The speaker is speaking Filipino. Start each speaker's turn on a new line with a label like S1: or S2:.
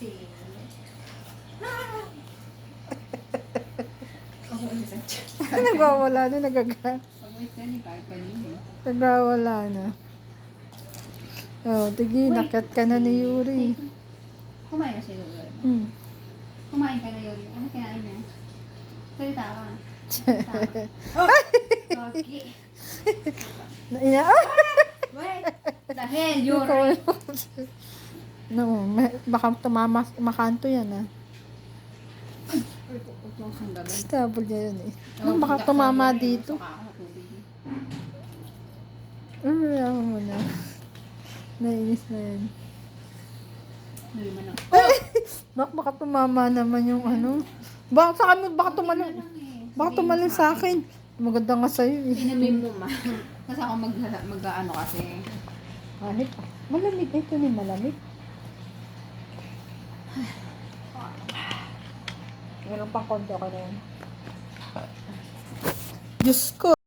S1: kasi. Ako ulit sa chat.
S2: Nagwawala na,
S1: Pag-wait ka ni kahit kanino.
S2: nagwawala na. Oh, tigi, nakat ka na ni Yuri.
S1: Kumain na si Yuri. Kumain ka na Yuri. Ano kinain niya? Salita ka. Salita ka. Oh! Okay. Wait! Dahil Yuri.
S2: No, baka tumama, makanto yan ah. Stable niya yun eh. Baka tumama dito. Ayaw mo na. Nainis na yan. Baka tumama naman yung ano. Baka tumalon sa akin. Maganda nga sa'yo eh.
S1: Inamin mo ma. Kasi ako mag-ano kasi.
S2: Kahit malamig. Ito ni malamig. Meron pang konti ako na yan. Diyos ko.